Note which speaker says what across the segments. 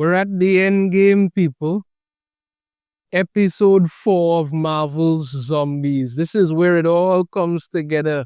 Speaker 1: We're at the end game, people. Episode 4 of Marvel's Zombies. This is where it all comes together,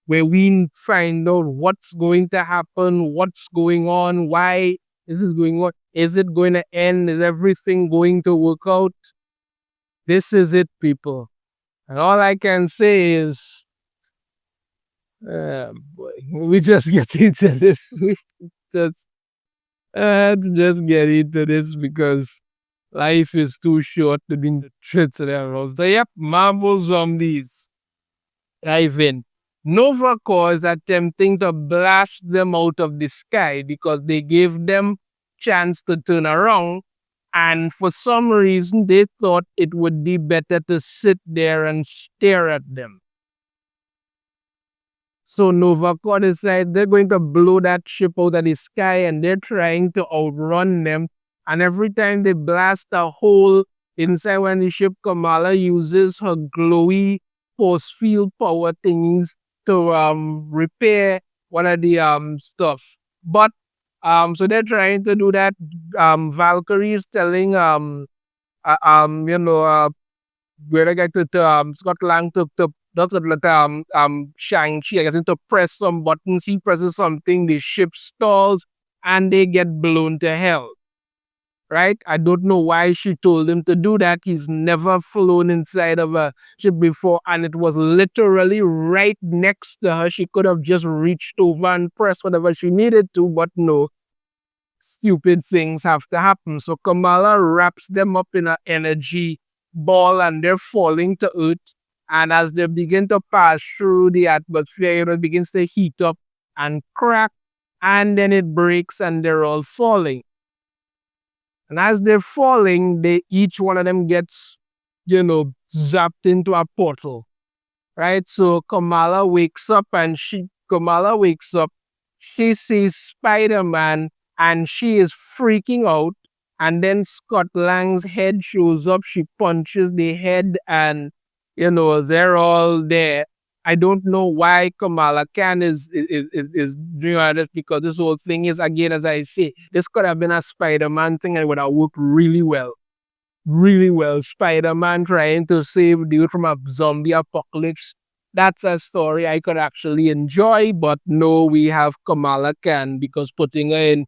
Speaker 1: where we find out what's going to happen, what's going on, why this is going on. Is it going to end? Is everything going to work out? This is it, people. And all I can say is, boy, we just get into this. We just, just get into this because life is too short to be in the truth around. So, yep, Marvel Zombies. Dive in. Nova Corps is attempting to blast them out of the sky because they gave them chance to turn around. And for some reason, they thought it would be better to sit there and stare at them. So Nova Corps decided they're going to blow that ship out of the sky and they're trying to outrun them. And every time they blast a hole inside when the ship, Kamala uses her glowy force field power things to repair one of the stuff. But so they're trying to do that. Valkyrie is telling where I get to Scott Lang to not let Shang-Chi, I guess, to press some buttons. He presses something, the ship stalls, and they get blown to hell. Right? I don't know why she told him to do that. He's never flown inside of a ship before, and it was literally right next to her. She could have just reached over and pressed whatever she needed to, but no. Stupid things have to happen. So Kamala wraps them up in an energy ball and they're falling to earth. And as they begin to pass through the atmosphere, it begins to heat up and crack. And then it breaks and they're all falling. And as they're falling, each one of them gets, zapped into a portal. Right? So Kamala wakes up. She sees Spider-Man and she is freaking out. And then Scott Lang's head shows up. She punches the head and, they're all there. I don't know why Kamala Khan is doing all this, because this whole thing is, again, as I say, this could have been a Spider-Man thing and it would have worked really well. Really well. Spider-Man trying to save dude from a zombie apocalypse. That's a story I could actually enjoy, but no, we have Kamala Khan, because putting her in,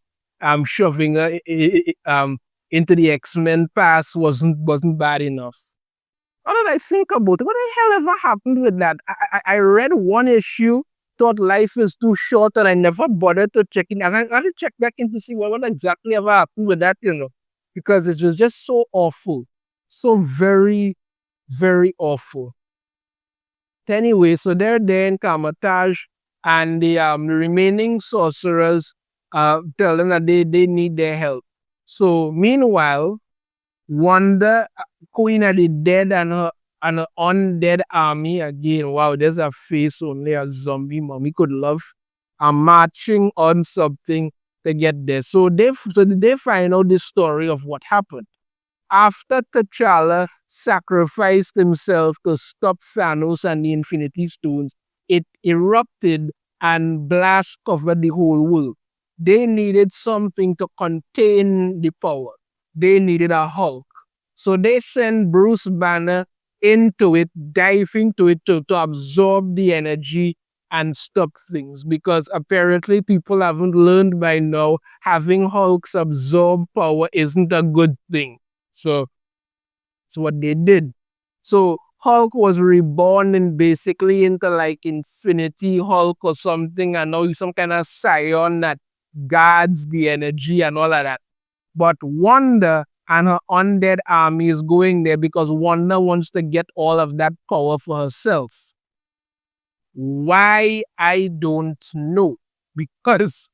Speaker 1: shoving her into the X-Men past wasn't bad enough. What did I think about it? What the hell ever happened with that? I read one issue, thought life is too short, and I never bothered to check it. I had to check back in to see what exactly ever happened with that, because it was just so awful. So very, very awful. Anyway, so they're there in Kamataj, and the remaining sorcerers tell them that they need their help. So meanwhile, Wanda, Queen of the Dead, and her undead army, again, wow, there's a face only a zombie mommy could love, are marching on something to get there. So they find out the story of what happened. After T'Challa sacrificed himself to stop Thanos and the Infinity Stones, it erupted and blast covered the whole world. They needed something to contain the power. They needed a Hulk. So they sent Bruce Banner into it, dive into it to absorb the energy and stop things, because apparently people haven't learned by now having Hulks absorb power isn't a good thing. So that's what they did. So Hulk was reborn basically into like Infinity Hulk or something, and now he's some kind of scion that guards the energy and all of that. But Wanda and her undead army is going there because Wanda wants to get all of that power for herself. Why? I don't know. Because,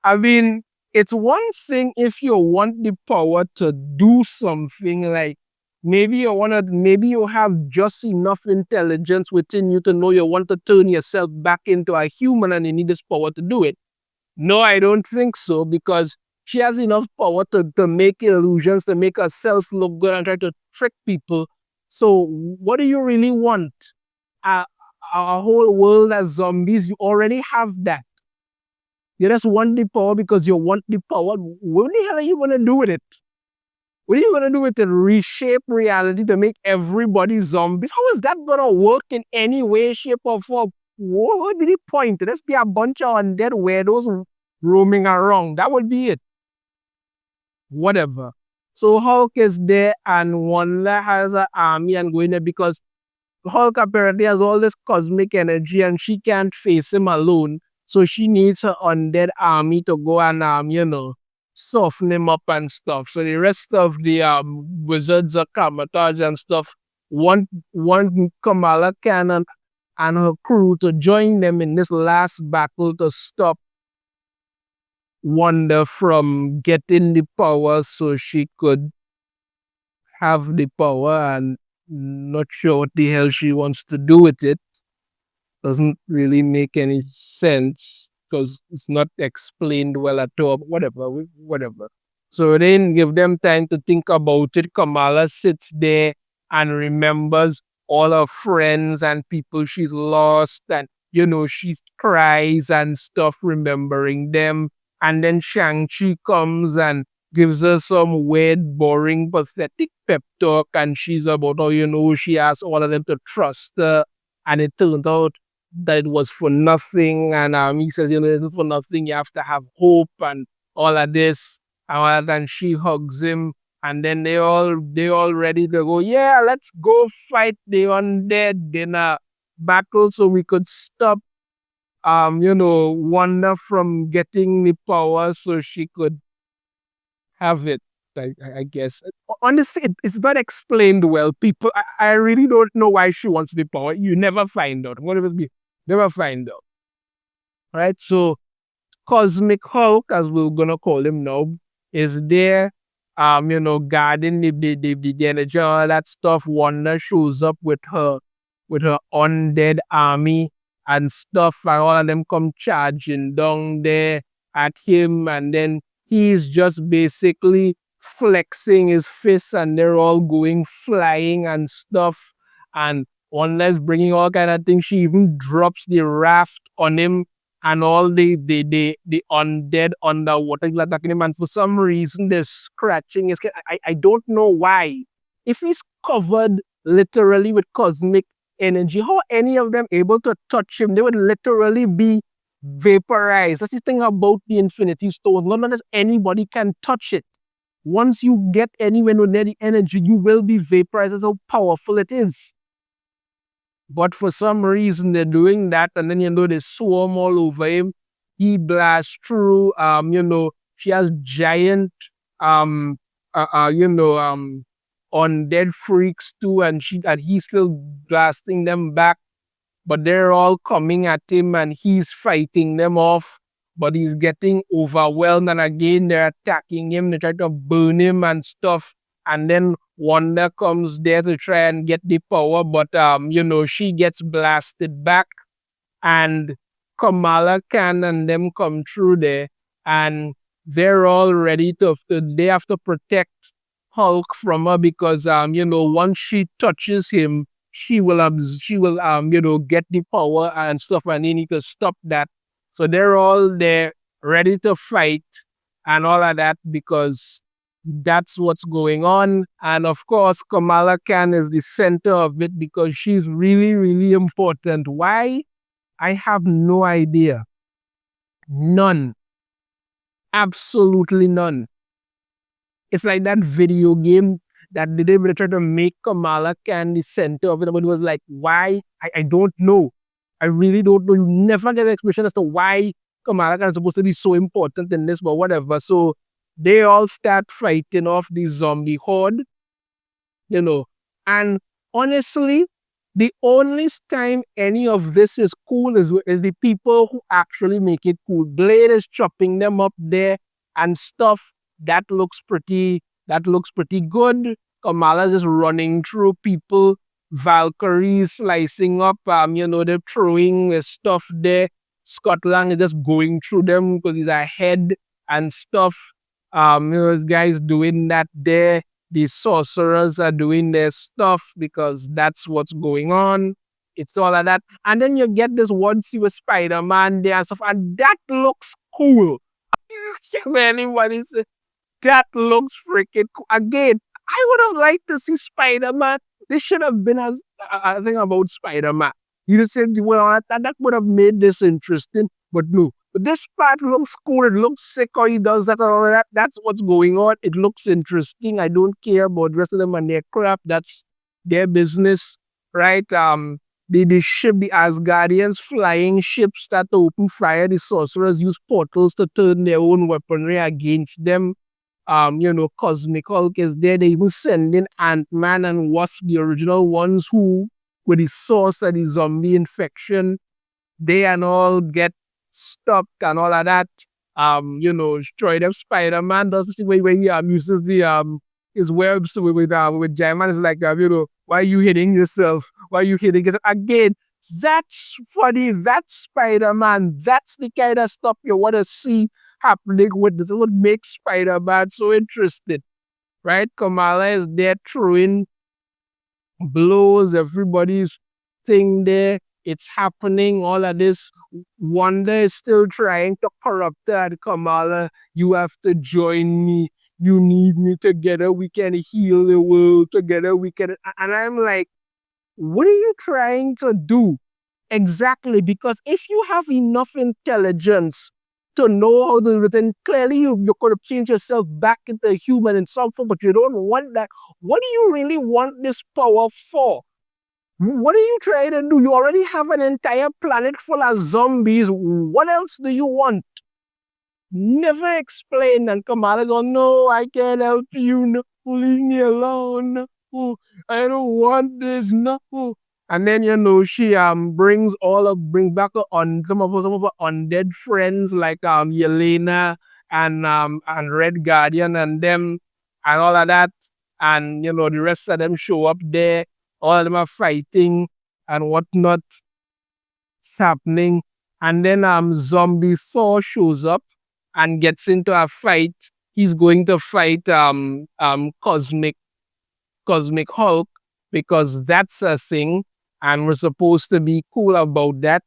Speaker 1: it's one thing if you want the power to do something, like maybe you have just enough intelligence within you to know you want to turn yourself back into a human and you need this power to do it. No, I don't think so, because she has enough power to make illusions, to make herself look good and try to trick people. So what do you really want? A whole world as zombies? You already have that. You just want the power because you want the power. What the hell are you gonna do with it? What are you gonna do with it? Reshape reality to make everybody zombies? How is that gonna work in any way, shape, or form? What would be the point? Let's be a bunch of undead weirdos roaming around. That would be it. Whatever. So Hulk is there and Wanda has an army and going there because Hulk apparently has all this cosmic energy and she can't face him alone. So she needs her undead army to go and soften him up and stuff. So the rest of the wizards are camouflage and stuff want Kamala Khan and her crew to join them in this last battle to stop Wanda from getting the power so she could have the power and not sure what the hell she wants to do with it. Doesn't really make any sense because it's not explained well at all. Whatever, whatever. So they didn't give them time to think about it. Kamala sits there and remembers all her friends and people she's lost, and she cries and stuff, remembering them. And then Shang-Chi comes and gives her some weird, boring, pathetic pep talk, and she's about how, she asked all of them to trust her, and it turns out that it was for nothing. And he says, it's for nothing. You have to have hope and all of this. And she hugs him. And then they all ready to go. Yeah, let's go fight the undead in a battle so we could stop Wanda from getting the power so she could have it. I guess. Honestly, it's not explained well. People, I really don't know why she wants the power. You never find out. What it be? Never find out. Right? So Cosmic Hulk, as we're gonna call him now, is there, guarding the energy, all that stuff. Wanda shows up with her undead army and stuff, and all of them come charging down there at him, and then he's just basically flexing his fists, and they're all going flying and stuff. And Wanda's bringing all kind of things. She even drops the raft on him and all the undead underwater is attacking him, and for some reason they're scratching his. I don't know why. If he's covered literally with cosmic energy, how are any of them able to touch him? They would literally be vaporized. That's the thing about the Infinity Stone. Not unless anybody can touch it. Once you get anywhere near the energy, you will be vaporized. That's how powerful it is. But for some reason, they're doing that, and then, they swarm all over him. He blasts through, she has giant, um, undead freaks too, and he's still blasting them back, but they're all coming at him, and he's fighting them off, but he's getting overwhelmed, and again, they're attacking him. They try to burn him and stuff. And then Wanda comes there to try and get the power, but she gets blasted back, and Kamala Khan and them come through there, and they're all ready they have to protect Hulk from her because once she touches him, she will get the power and stuff, and they need to stop that. So they're all there ready to fight and all of that because that's what's going on. And of course, Kamala Khan is the center of it because she's really, really important. Why? I have no idea. None. Absolutely none. It's like that video game that they were trying to make Kamala Khan the center of it, but it was like, why? I don't know. I really don't know. You never get an explanation as to why Kamala Khan is supposed to be so important in this, but whatever. So they all start fighting off the zombie horde, and honestly, the only time any of this is cool is the people who actually make it cool. Blade is chopping them up there and stuff. That looks pretty good. Kamala's just running through people. Valkyrie slicing up, they're throwing stuff there. Scott Lang is just going through them because he's ahead and stuff. This guy's doing that there. The sorcerers are doing their stuff because that's what's going on. It's all of that. And then you get this one scene with Spider-Man there and stuff, and that looks cool. Anybody say that looks freaking cool. Again, I would have liked to see Spider Man. This should have been as I think about Spider Man. You just said, well, that would have made this interesting, but no. But this part looks cool. It looks sick how he does that and all of that. That's what's going on. It looks interesting. I don't care about the rest of them and their crap. That's their business, right? The ship, the Asgardians flying ships start to open fire. The sorcerers use portals to turn their own weaponry against them. Cosmic Hulk is there. They even send in Ant-Man and Wasp, the original ones who, with the source of the zombie infection, they and all get stuck and all of that. Destroy them. Spider-Man does this thing where he uses the his webs with Giant Man. It's like why are you hitting yourself? Why are you hitting it again? That's funny. That's Spider-Man. That's the kind of stuff you want to see happening with this. It would make Spider-Man so interesting, right? Kamala is there throwing blows, everybody's thing there. It's happening, all of this. Wanda is still trying to corrupt her. And Kamala, you have to join me. You need me. Together we can heal the world. Together we can. And I'm like, what are you trying to do? Exactly, because if you have enough intelligence to know how to do it, then clearly you could have changed yourself back into a human in some form, but you don't want that. What do you really want this power for? What are you trying to do? You already have an entire planet full of zombies. What else do you want? Never explain. And Kamala go, no, I can't help you. No, leave me alone. No, I don't want this. No. And then she bring back some of her undead friends like Yelena and Red Guardian and them and all of that. And the rest of them show up there. All of them are fighting and whatnot happening. And then Zombie Thor shows up and gets into a fight. He's going to fight Cosmic Hulk because that's a thing, and we're supposed to be cool about that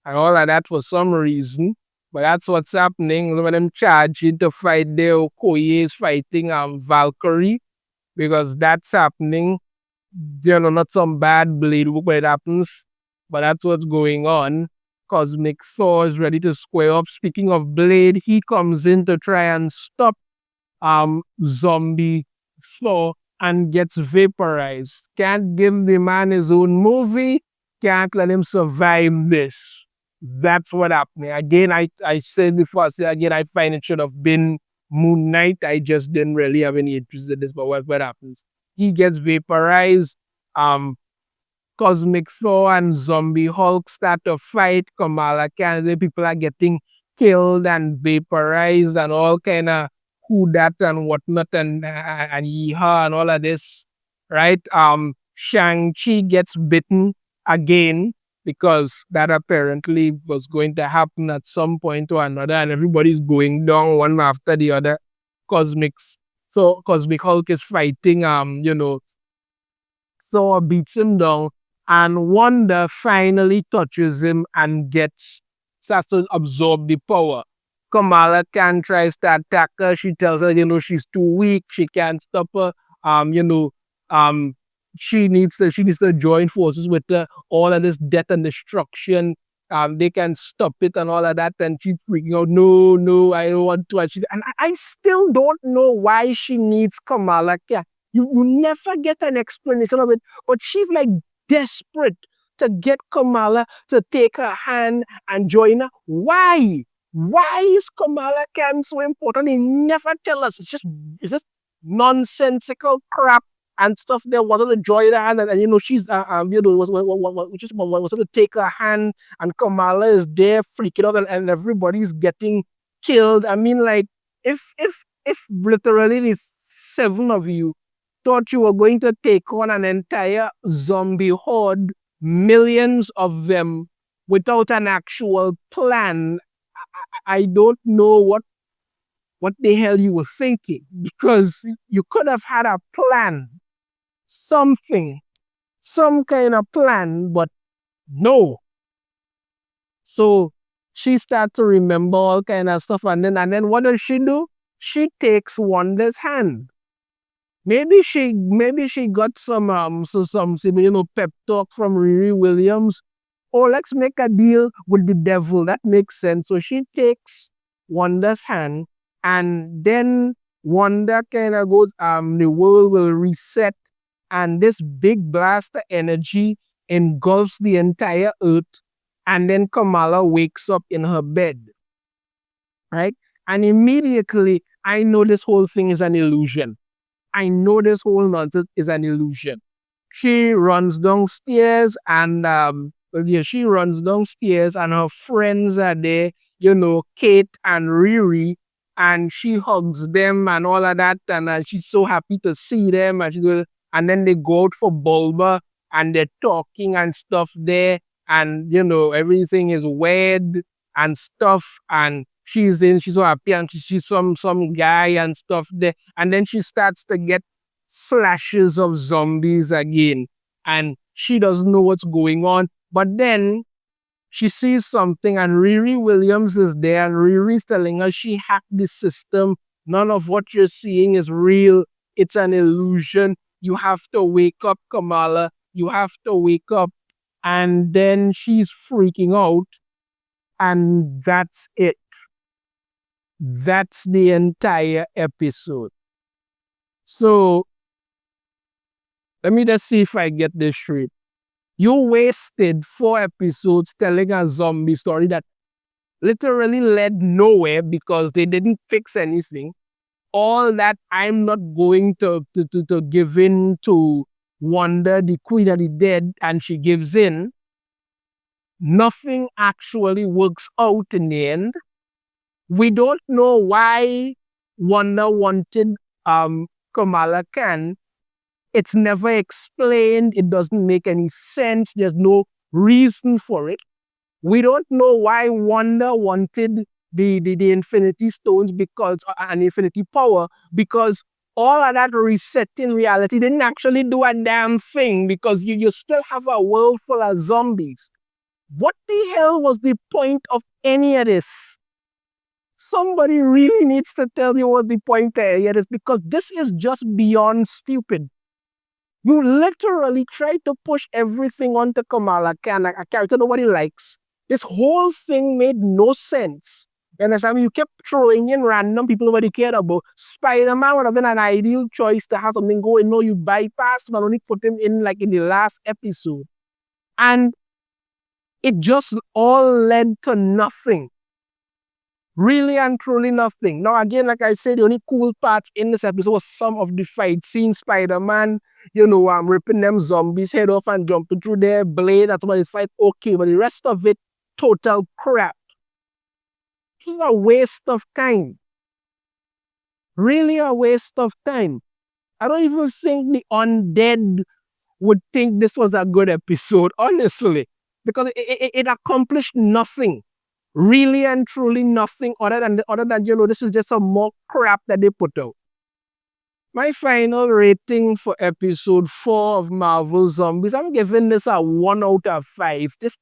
Speaker 1: and all of that for some reason. But that's what's happening. When them charging to fight there, Okoye is fighting Valkyrie because that's happening. Not some bad blade where it happens, but that's what's going on. Cosmic Thor is ready to square up. Speaking of Blade, he comes in to try and stop Zombie Thor and gets vaporized. Can't give the man his own movie. Can't let him survive this. That's what happened. Again, I said before, I said again, I find it should have been Moon Knight. I just didn't really have any interest in this, but what happens? He gets vaporized. Um, Cosmic Thor and Zombie Hulk start to fight. Kamala Khan, people are getting killed and vaporized and all kind of who that and whatnot and yeehaw and all of this, right? Shang-Chi gets bitten again because that apparently was going to happen at some point or another and everybody's going down one after the other. Cosmic Hulk is fighting, Thor beats him down, and Wanda finally touches him and starts to absorb the power. Kamala Khan tries to attack her. She tells her, she's too weak. She can't stop her. Um, you know, um, she needs to join forces with all of this death and destruction. They can stop it and all of that. And she's freaking out. No, no, I don't want to. And I still don't know why she needs Kamala Khan. You never get an explanation of it, but she's like desperate to get Kamala to take her hand and join her. Why? Why is Kamala Khan so important? They never tell us. It's just nonsensical crap and stuff. They wanted to join her hand, and she's was to take her hand, and Kamala is there freaking out, and everybody's getting killed. I mean, like if literally these 7 of you thought you were going to take on an entire zombie horde, millions of them, without an actual plan. I don't know what the hell you were thinking, because you could have had a plan, something, some kind of plan, but no. So she starts to remember all kind of stuff, and then what does she do? She takes Wanda's hand. Maybe she got some pep talk from Riri Williams. Oh, let's make a deal with the devil. That makes sense. So she takes Wanda's hand, and then Wanda kind of goes, the world will reset, and this big blast of energy engulfs the entire earth, and then Kamala wakes up in her bed, right? And immediately I know this whole thing is an illusion. I know this whole nonsense is an illusion. She runs downstairs and she runs downstairs and her friends are there, Kate and Riri, and she hugs them and all of that, and she's so happy to see them, and then they go out for Bulba and they're talking and stuff there, and everything is weird and stuff, and she's so happy, and she sees some guy and stuff there, and then she starts to get flashes of zombies again, and she doesn't know what's going on. But then she sees something, and Riri Williams is there, and Riri's telling her she hacked the system. None of what you're seeing is real. It's an illusion. You have to wake up, Kamala. You have to wake up. And then she's freaking out, and that's it. That's the entire episode. So let me just see if I get this straight. You wasted 4 episodes telling a zombie story that literally led nowhere because they didn't fix anything. All that I'm not going to give in to Wanda, the queen of the dead, and she gives in. Nothing actually works out in the end. We don't know why Wanda wanted Kamala Khan. It's never explained. It doesn't make any sense. There's no reason for it. We don't know why Wanda wanted the Infinity Stones because an Infinity Power, because all of that resetting reality didn't actually do a damn thing, because you still have a world full of zombies. What the hell was the point of any of this? Somebody really needs to tell you what the point of any of this, because this is just beyond stupid. You literally try to push everything onto Kamala Khan, a character nobody likes. This whole thing made no sense. You understand? You kept throwing in random people nobody cared about. Spider-Man would have been an ideal choice to have something going. No, you bypassed him and only put him in like in the last episode. And it just all led to nothing. Really and truly nothing. Now, again, like I said, the only cool parts in this episode was some of the fight scenes. Spider-Man, ripping them zombies' head off and jumping through their blade. That's why it's fight okay. But the rest of it, total crap. This is a waste of time. Really a waste of time. I don't even think the Undead would think this was a good episode, honestly. Because it accomplished nothing. Really and truly nothing other than this is just some more crap that they put out. My final rating for episode 4 of Marvel Zombies, I'm giving this a 1 out of 5. This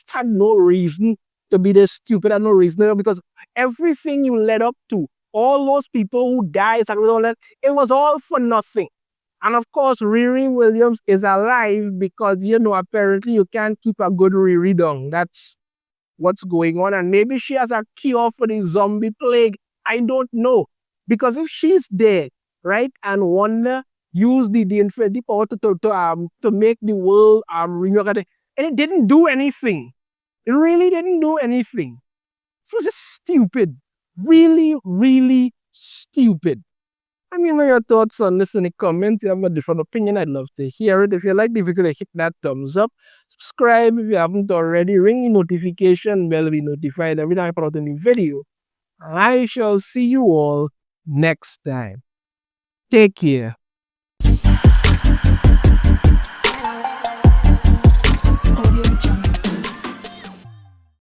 Speaker 1: had no reason to be this stupid, and no reason, because everything you led up to, all those people who died, it was all for nothing. And of course, Riri Williams is alive because, apparently you can't keep a good Riri down. That's what's going on, and maybe she has a cure for the zombie plague. I don't know, because if she's there, right, and Wanda used the Infinity Power to make the world renew, and it didn't do anything. It really didn't do anything. It was just stupid, really, really stupid. Let me know your thoughts on this in the comments. If you have a different opinion, I'd love to hear it. If you like the video, hit that thumbs up. Subscribe if you haven't already. Ring the notification bell to be notified every time I put out a new video. I shall see you all next time. Take care.